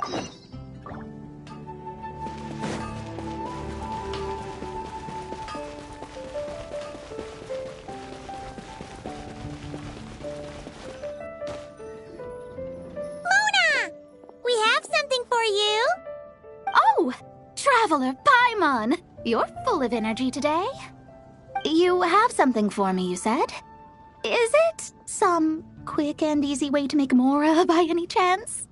We have something for you. Oh, Traveler Paimon! You're full of energy today. You have something for me, you said? Is it some quick and easy way to make Mora by any chance?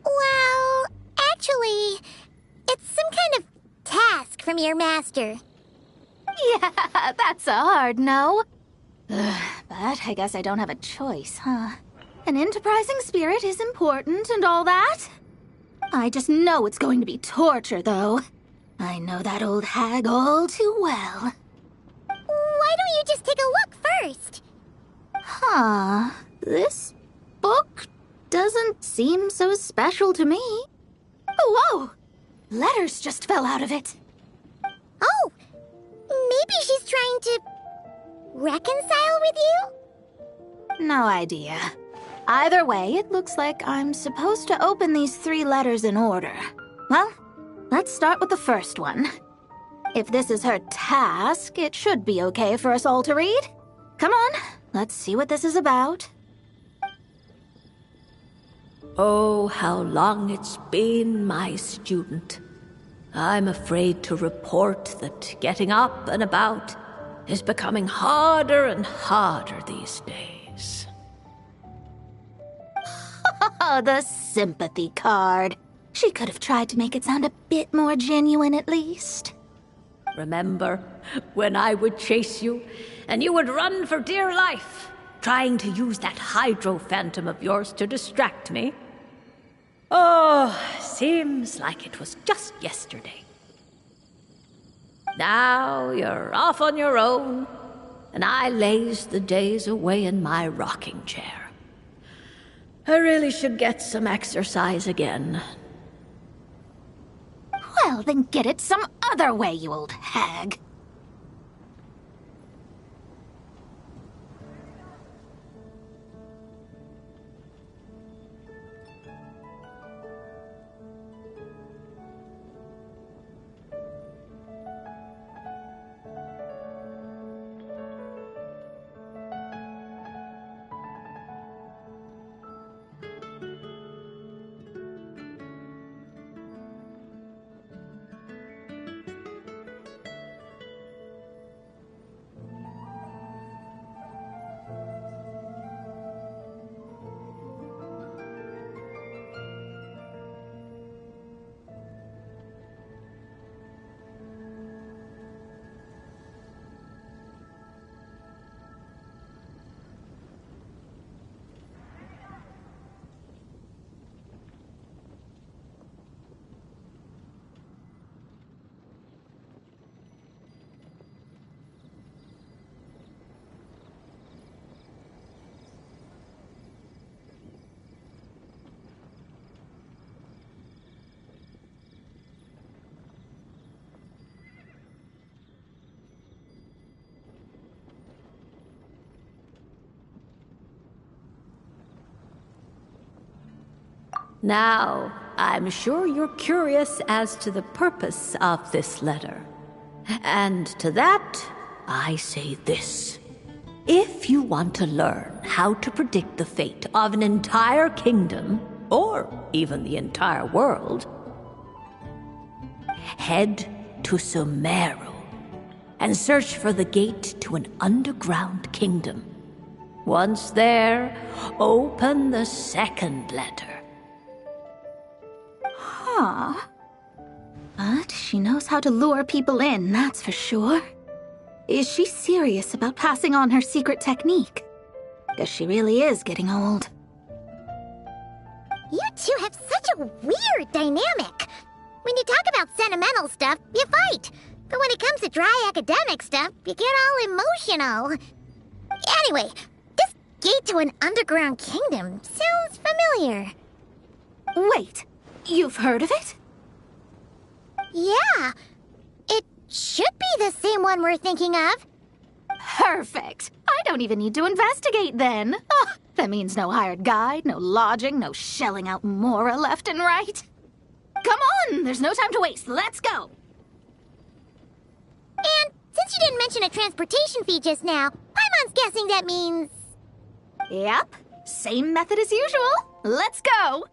Well, actually, it's some kind of task from your master. Yeah, that's a hard no. But I guess I don't have a choice, huh? An enterprising spirit is important and all that. I just know it's going to be torture, though. I know that old hag all too well. Why don't you just take a look first? Huh. This book doesn't seem so special to me. Whoa! Letters just fell out of it. Oh, maybe she's trying to reconcile with you? No idea. Either way, it looks like I'm supposed to open these 3 letters in order. Well, let's start with the first one. If this is her task, it should be okay for us all to read. Come on, let's see what this is about. Oh, how long it's been, my student. I'm afraid to report that getting up and about is becoming harder and harder these days. Oh, the sympathy card. She could have tried to make it sound a bit more genuine at least. Remember when I would chase you and you would run for dear life, trying to use that hydro phantom of yours to distract me? Oh, seems like it was just yesterday. Now you're off on your own, and I laze the days away in my rocking chair. I really should get some exercise again. Well, then get it some other way, you old hag. Now, I'm sure you're curious as to the purpose of this letter. And to that, I say this. If you want to learn how to predict the fate of an entire kingdom, or even the entire world, head to Sumeru and search for the gate to an underground kingdom. Once there, open the second letter. Huh. But she knows how to lure people in, that's for sure. Is she serious about passing on her secret technique? Guess she really is getting old. You two have such a weird dynamic. When you talk about sentimental stuff, you fight. But when it comes to dry academic stuff, you get all emotional. Anyway, this gate to an underground kingdom sounds familiar. Wait, you've heard of it? Yeah, it should be the same one we're thinking of. Perfect. I don't even need to investigate then. Oh, That means no hired guide, no lodging, no shelling out Mora left and right. Come on! There's no time to waste. Let's go! And since you didn't mention a transportation fee just now, Paimon's guessing that means... Yep. Same method as usual. Let's go!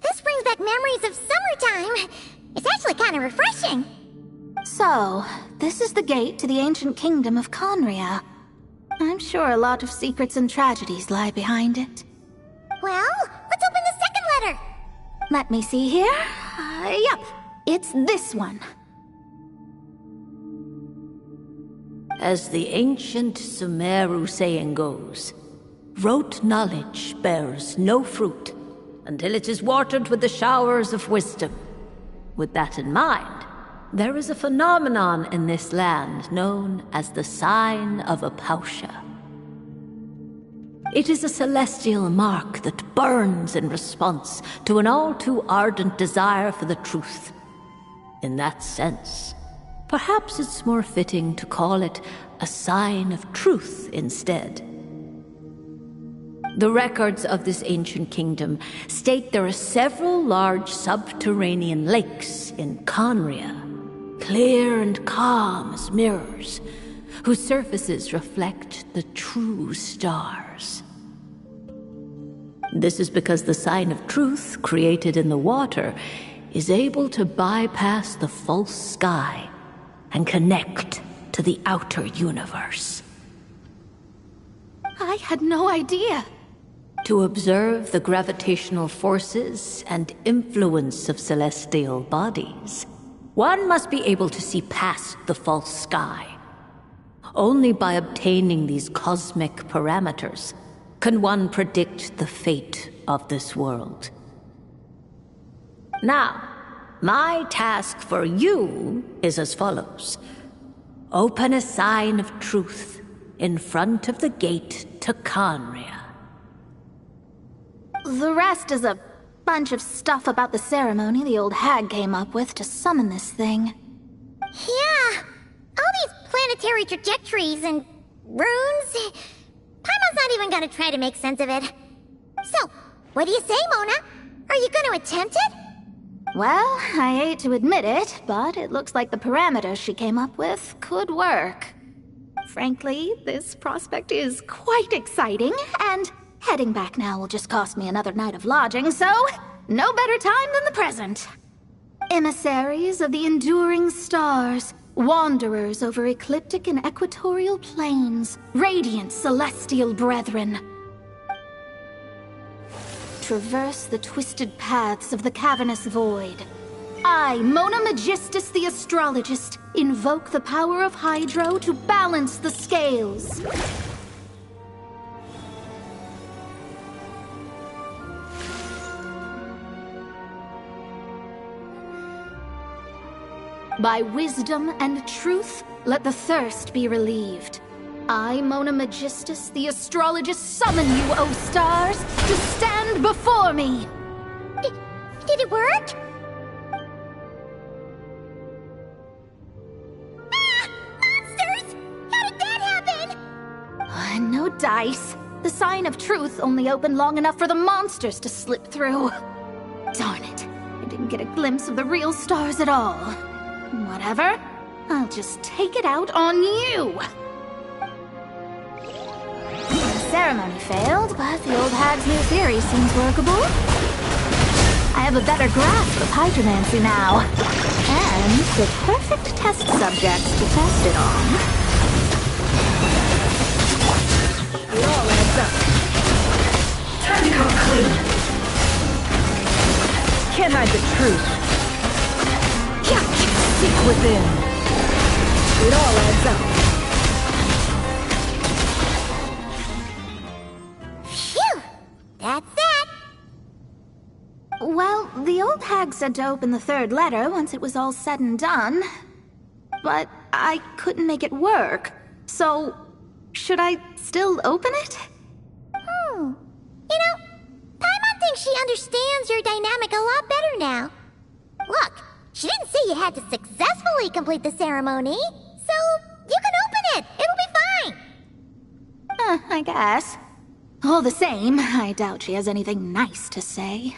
This brings back memories of summertime. It's actually kind of refreshing. So, this is the gate to the ancient kingdom of Conria. I'm sure a lot of secrets and tragedies lie behind it. Well, let's open the second letter. Let me see here. Yep, it's this one. As the ancient Sumeru saying goes, rote knowledge bears no fruit until it is watered with the showers of wisdom. With that in mind, there is a phenomenon in this land known as the Sign of Apausha. It is a celestial mark that burns in response to an all-too-ardent desire for the truth. In that sense, perhaps it's more fitting to call it a sign of truth instead. The records of this ancient kingdom state there are several large subterranean lakes in Conria, clear and calm as mirrors, whose surfaces reflect the true stars. This is because the sign of truth created in the water is able to bypass the false sky and connect to the outer universe. I had no idea. To observe the gravitational forces and influence of celestial bodies, one must be able to see past the false sky. Only by obtaining these cosmic parameters can one predict the fate of this world. Now, my task for you is as follows. Open a sign of truth in front of the gate to Conria. The rest is a bunch of stuff about the ceremony the old hag came up with to summon this thing. Yeah, all these planetary trajectories and runes. Paimon's not even gonna try to make sense of it. So, what do you say, Mona? Are you gonna attempt it? Well, I hate to admit it, but it looks like the parameters she came up with could work. Frankly, this prospect is quite exciting, and heading back now will just cost me another night of lodging, so no better time than the present. Emissaries of the enduring stars, wanderers over ecliptic and equatorial plains, radiant celestial brethren. Traverse the twisted paths of the cavernous void. I, Mona Magistus the Astrologist, invoke the power of Hydro to balance the scales. By wisdom and truth, let the thirst be relieved. I, Mona Magistus, the Astrologist, summon you, O stars, to stand before me! Did it work? Ah! Monsters! How did that happen? No dice. The sign of truth only opened long enough for the monsters to slip through. Darn it. I didn't get a glimpse of the real stars at all. Whatever. I'll just take it out on you! The ceremony failed, but the old hag's new theory seems workable. I have a better grasp of hydromancy now. And the perfect test subjects to test it on. It all adds up. Time to come clean. Can't hide the truth. Seek within. It all adds up. Phew! That's that. Well, the old hag said to open the third letter once it was all said and done. But I couldn't make it work. So, should I still open it? You know, Paimon thinks she understands your dynamic a lot better now. Look, she didn't say you had to successfully complete the ceremony, so you can open it. It'll be fine. I guess. All the same, I doubt she has anything nice to say.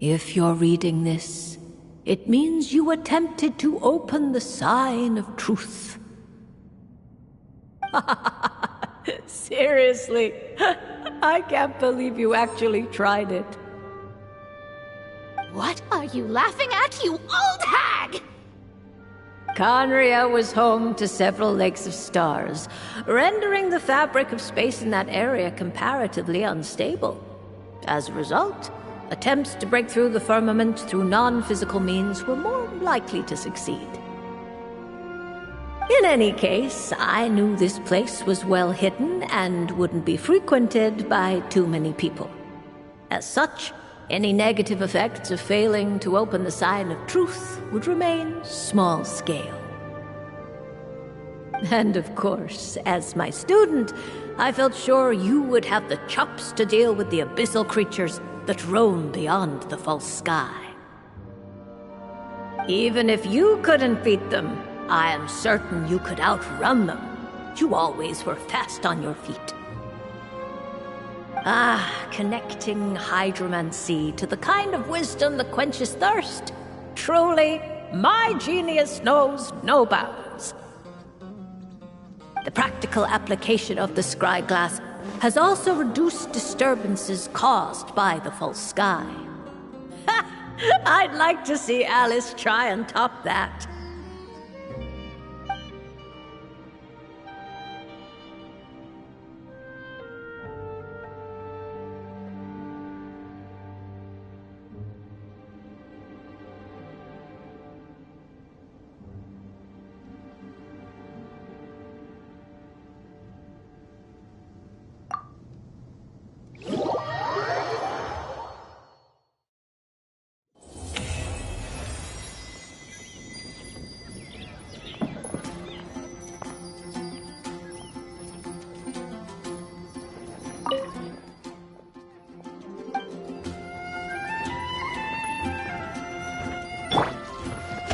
If you're reading this, it means you attempted to open the sign of truth. Seriously, I can't believe you actually tried it. What are you laughing at, you old hag? Conria was home to several lakes of stars, rendering the fabric of space in that area comparatively unstable. As a result, attempts to break through the firmament through non-physical means were more likely to succeed. In any case, I knew this place was well hidden and wouldn't be frequented by too many people. As such, any negative effects of failing to open the sign of truth would remain small scale. And of course, as my student, I felt sure you would have the chops to deal with the abyssal creatures that roam beyond the false sky. Even if you couldn't beat them, I am certain you could outrun them. You always were fast on your feet. Connecting hydromancy to the kind of wisdom that quenches thirst. Truly, my genius knows no bounds. The practical application of the scry glass has also reduced disturbances caused by the false sky. I'd like to see Alice try and top that.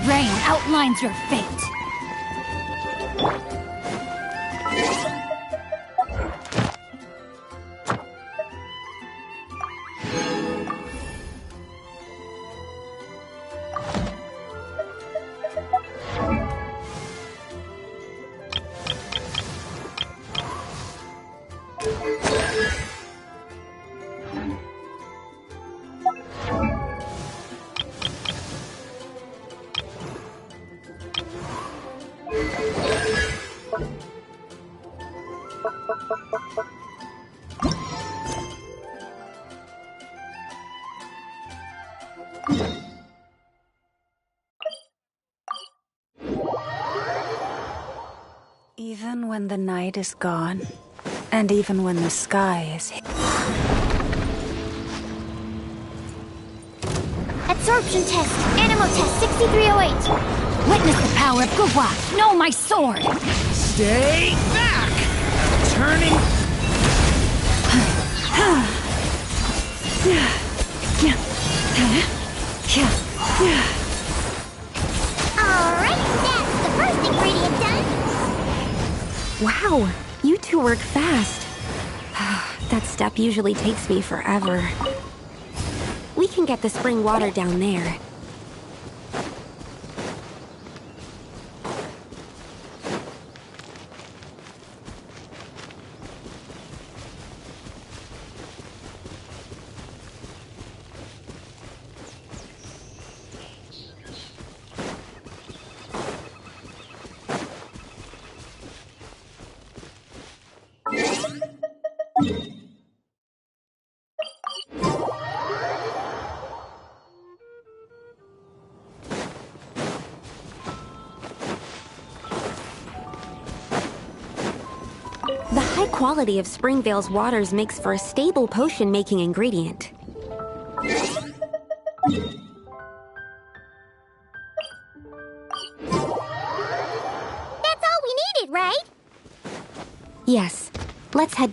Rain outlines your fate. Even when the night is gone, and even when the sky is hid. Absorption test. Animal test 6308. Witness the power of Gua. Know my sword. Stay back! Turning... Alright, that's the first ingredient done. Wow, you two work fast. That step usually takes me forever. We can get the spring water down there. The high quality of Springvale's waters makes for a stable potion-making ingredient. That's all we needed, right? Yes, let's head...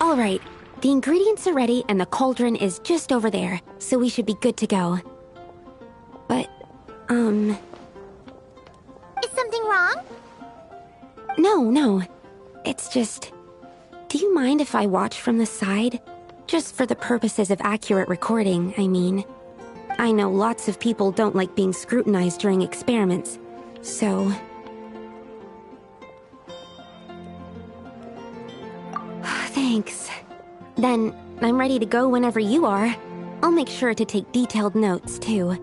All right, The ingredients are ready and the cauldron is just over there, so we should be good to go. But, Is something wrong? No. It's just... Do you mind if I watch from the side? Just for the purposes of accurate recording, I mean. I know lots of people don't like being scrutinized during experiments, so... Thanks. Then, I'm ready to go whenever you are. I'll make sure to take detailed notes, too.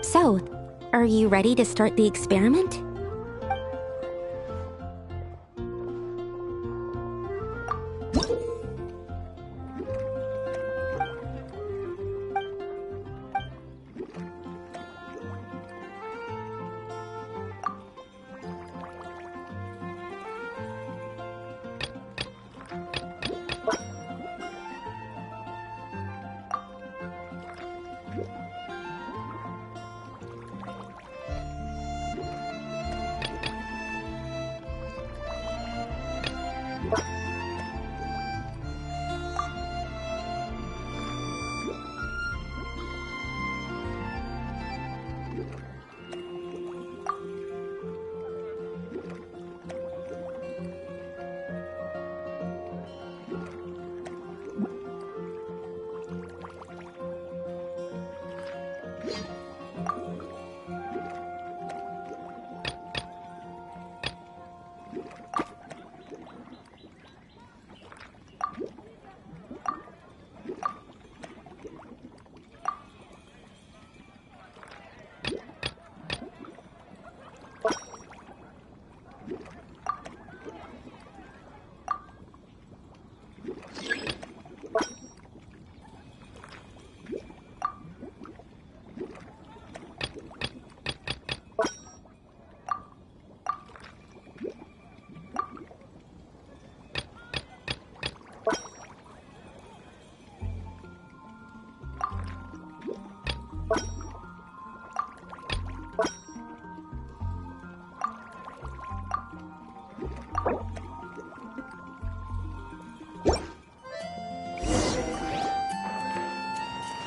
So, are you ready to start the experiment?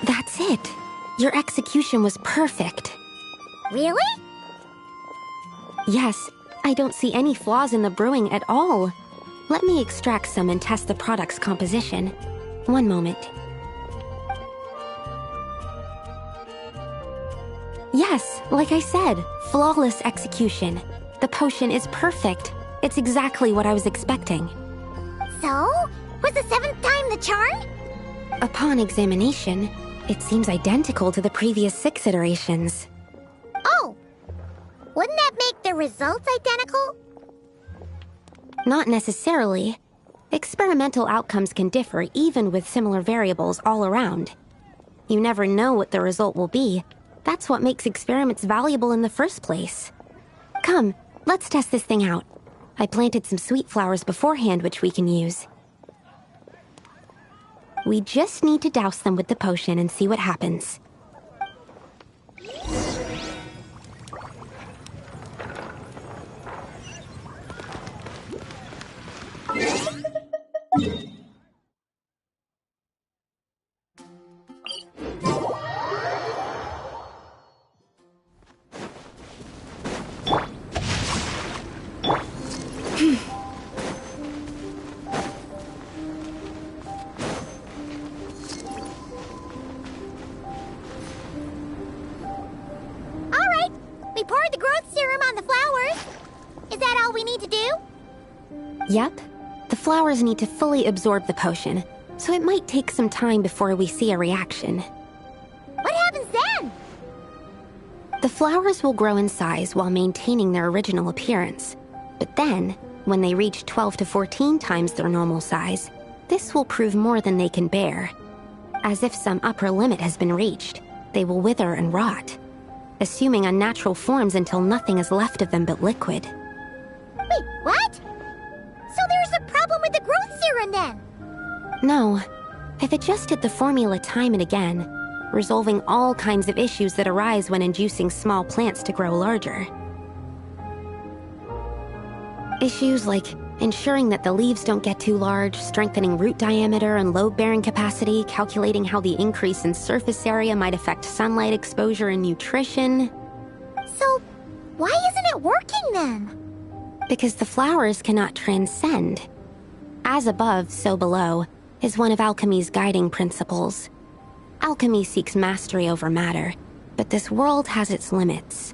That's it. Your execution was perfect. Really? Yes, I don't see any flaws in the brewing at all. Let me extract some and test the product's composition. One moment. Yes, like I said, flawless execution. The potion is perfect. It's exactly what I was expecting. So? Was the 7th time the charm? Upon examination, it seems identical to the previous 6 iterations. Oh! Wouldn't that make the results identical? Not necessarily. Experimental outcomes can differ even with similar variables all around. You never know what the result will be. That's what makes experiments valuable in the first place. Come, let's test this thing out. I planted some sweet flowers beforehand which we can use. We just need to douse them with the potion and see what happens. We poured the growth serum on the flowers. Is that all we need to do? Yep. The flowers need to fully absorb the potion, so it might take some time before we see a reaction. What happens then? The flowers will grow in size while maintaining their original appearance. But then, when they reach 12 to 14 times their normal size, this will prove more than they can bear. As if some upper limit has been reached, they will wither and rot, assuming unnatural forms until nothing is left of them but liquid. Wait, what? So there's a problem with the growth serum then? No. I've adjusted the formula time and again, resolving all kinds of issues that arise when inducing small plants to grow larger. Issues like ensuring that the leaves don't get too large, strengthening root diameter and load-bearing capacity, calculating how the increase in surface area might affect sunlight exposure and nutrition. So, why isn't it working then? Because the flowers cannot transcend. As above, so below, is one of alchemy's guiding principles. Alchemy seeks mastery over matter, but this world has its limits.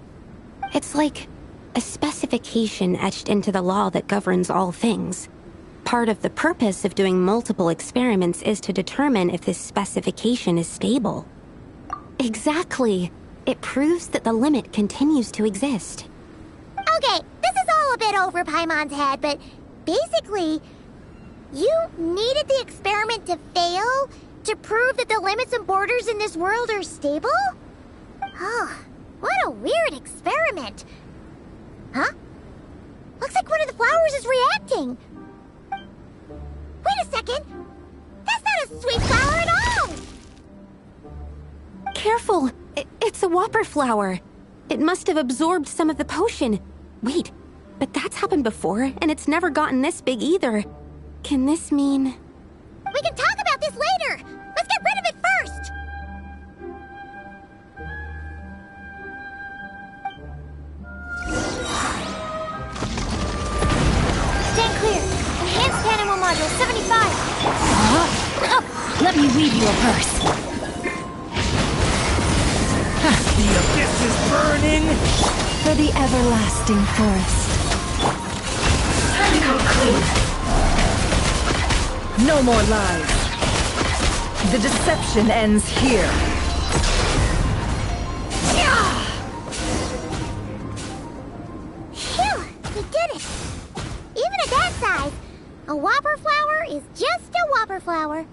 It's like a specification etched into the law that governs all things. Part of the purpose of doing multiple experiments is to determine if this specification is stable. Exactly. It proves that the limit continues to exist. Okay, this is all a bit over Paimon's head, but basically, you needed the experiment to fail to prove that the limits and borders in this world are stable? Oh, what a weird experiment. Huh? Looks like one of the flowers is reacting. Wait a second. That's not a sweet flower at all. Careful! It's a whopper flower. It must have absorbed some of the potion. Wait, but that's happened before, and it's never gotten this big either. Can this mean... We can talk about this later. Let's get rid of it first. Stand clear. Enhanced animal module 75. Let me weave you a verse. The abyss is burning! For the everlasting forest. Come clean! No more lies. The deception ends here. Phew, we did it. Even at that size, a whopper flower is just a whopper flower.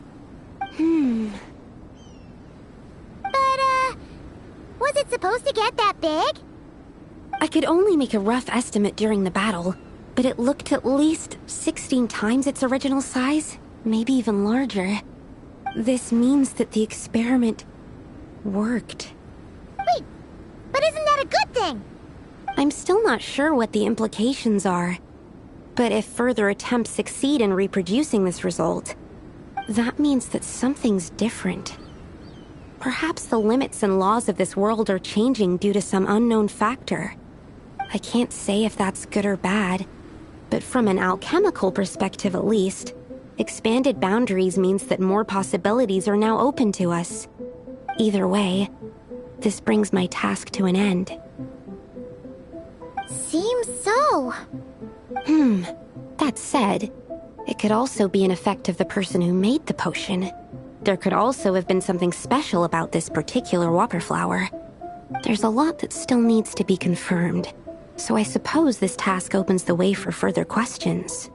But, was it supposed to get that big? I could only make a rough estimate during the battle, but it looked at least 16 times its original size, maybe even larger. This means that the experiment worked. Wait, but isn't that a good thing? I'm still not sure what the implications are, but if further attempts succeed in reproducing this result, that means that something's different. Perhaps the limits and laws of this world are changing due to some unknown factor. I can't say if that's good or bad, but from an alchemical perspective at least, expanded boundaries means that more possibilities are now open to us. Either way, this brings my task to an end. Seems so. That said, it could also be an effect of the person who made the potion. There could also have been something special about this particular whopper flower. There's a lot that still needs to be confirmed, so I suppose this task opens the way for further questions.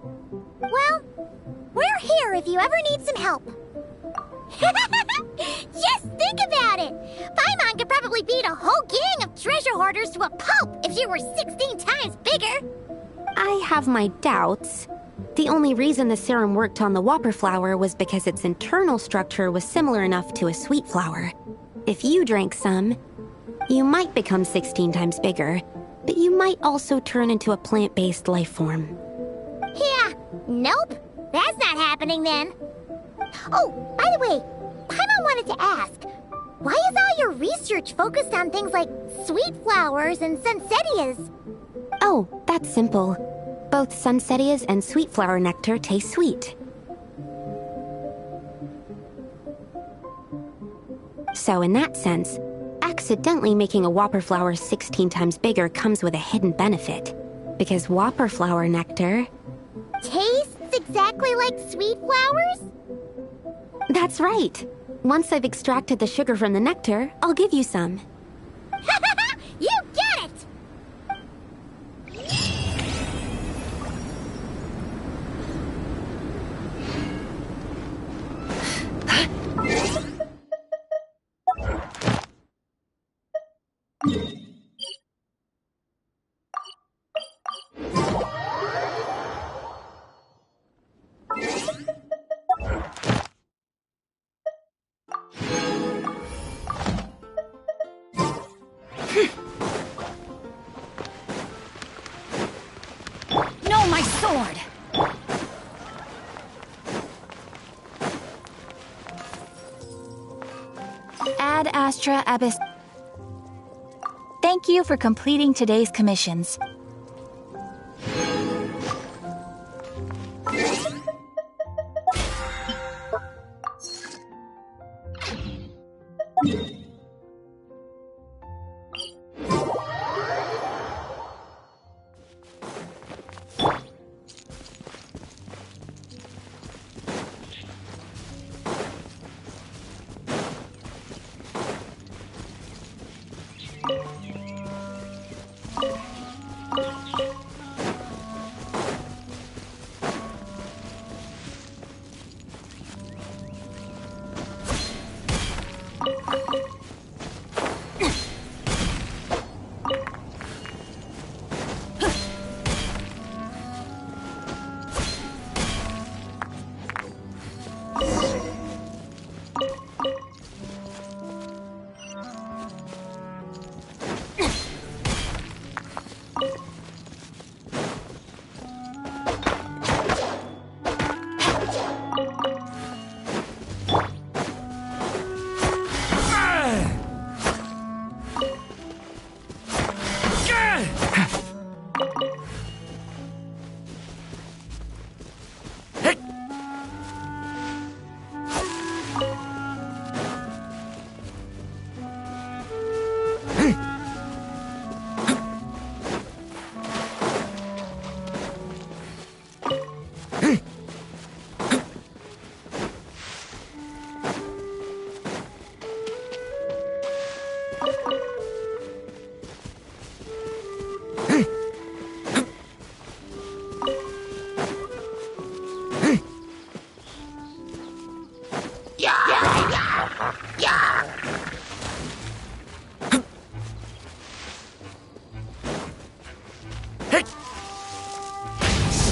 Well, we're here if you ever need some help. Just think about it! Paimon could probably beat a whole gang of treasure hoarders to a pulp if she were 16 times bigger! I have my doubts. The only reason the serum worked on the whopper flower was because its internal structure was similar enough to a sweet flower. If you drank some, you might become 16 times bigger, but you might also turn into a plant-based life form. Yeah, nope. That's not happening then. Oh, by the way, Paimon wanted to ask, why is all your research focused on things like sweet flowers and sunsettias? Oh, that's simple. Both sunsettias and sweet flower nectar taste sweet. So in that sense, accidentally making a whopper flower 16 times bigger comes with a hidden benefit. Because whopper flower nectar... Tastes exactly like sweet flowers? That's right. Once I've extracted the sugar from the nectar, I'll give you some. You get it! No, my sword! Ad Astra Abyss. Thank you for completing today's commissions.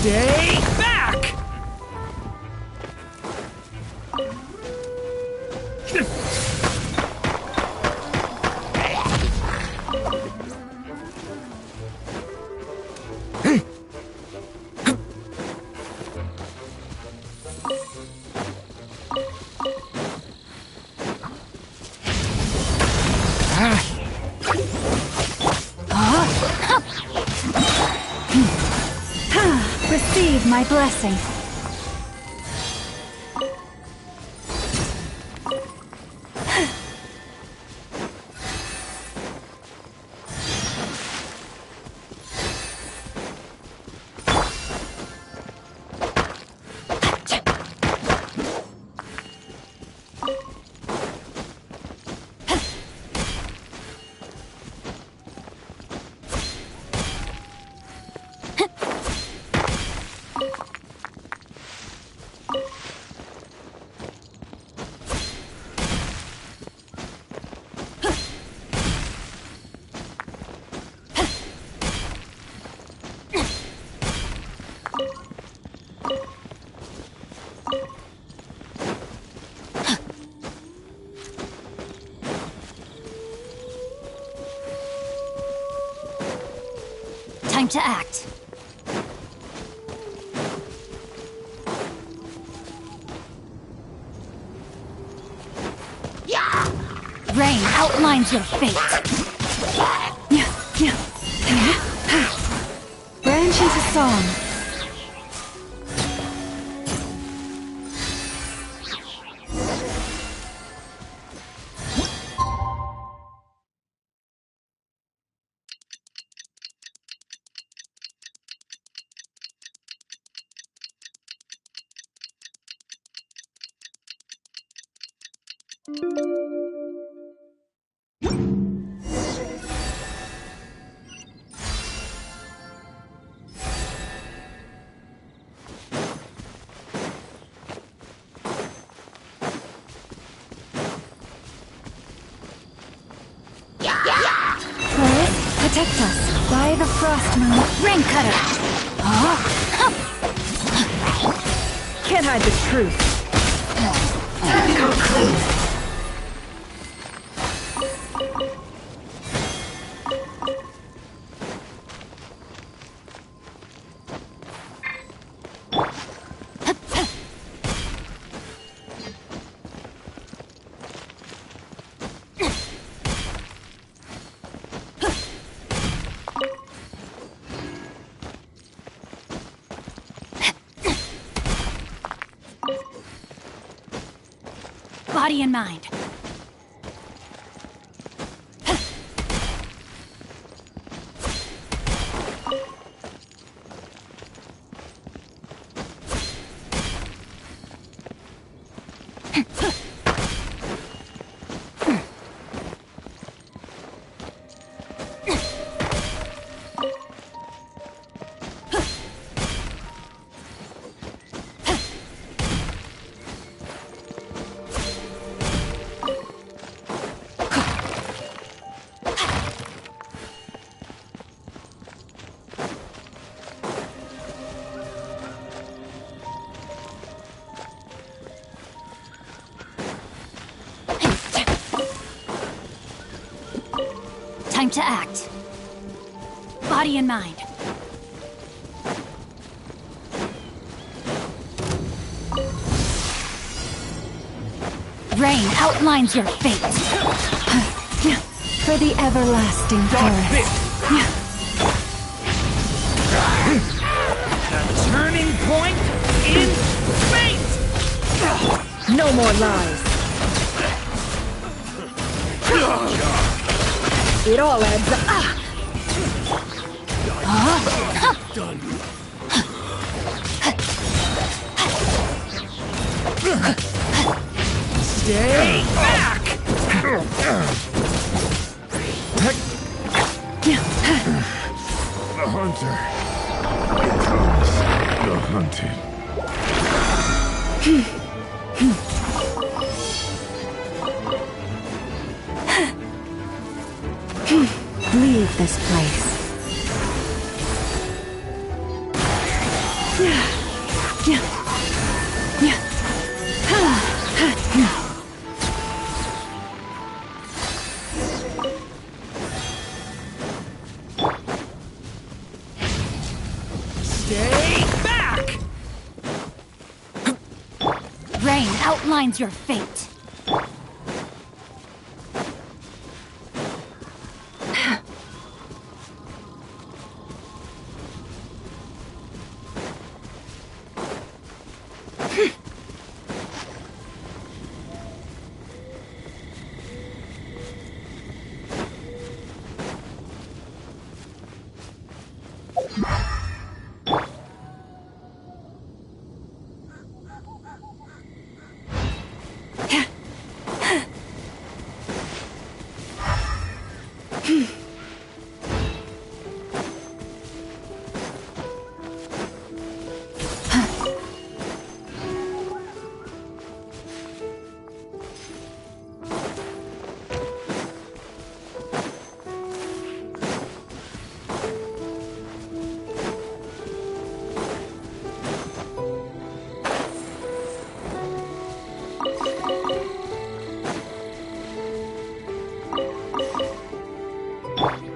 Stay back! Receive my blessing. Time to act. Rain outlines your fate. Branch into song. Protect us by the frost moon. Rain cutter. Can't hide the truth. Body and mind. Time to act. Body and mind. Rain outlines your fate. For the everlasting forest. The turning point in fate! No more lies. It all adds up. Done. Stay back! The hunter becomes the hunted. Leave this place. Stay back! Rain outlines your fate.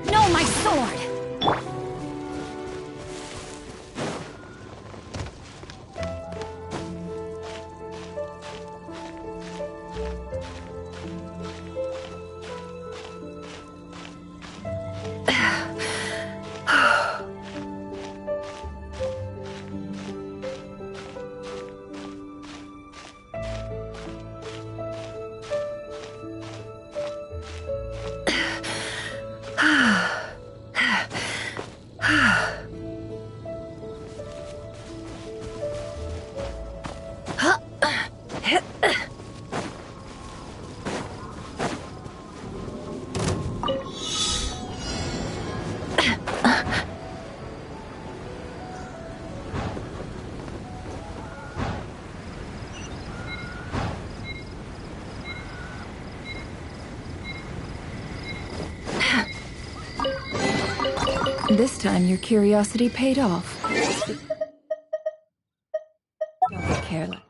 No, my sword! This time your curiosity paid off. Don't be careless.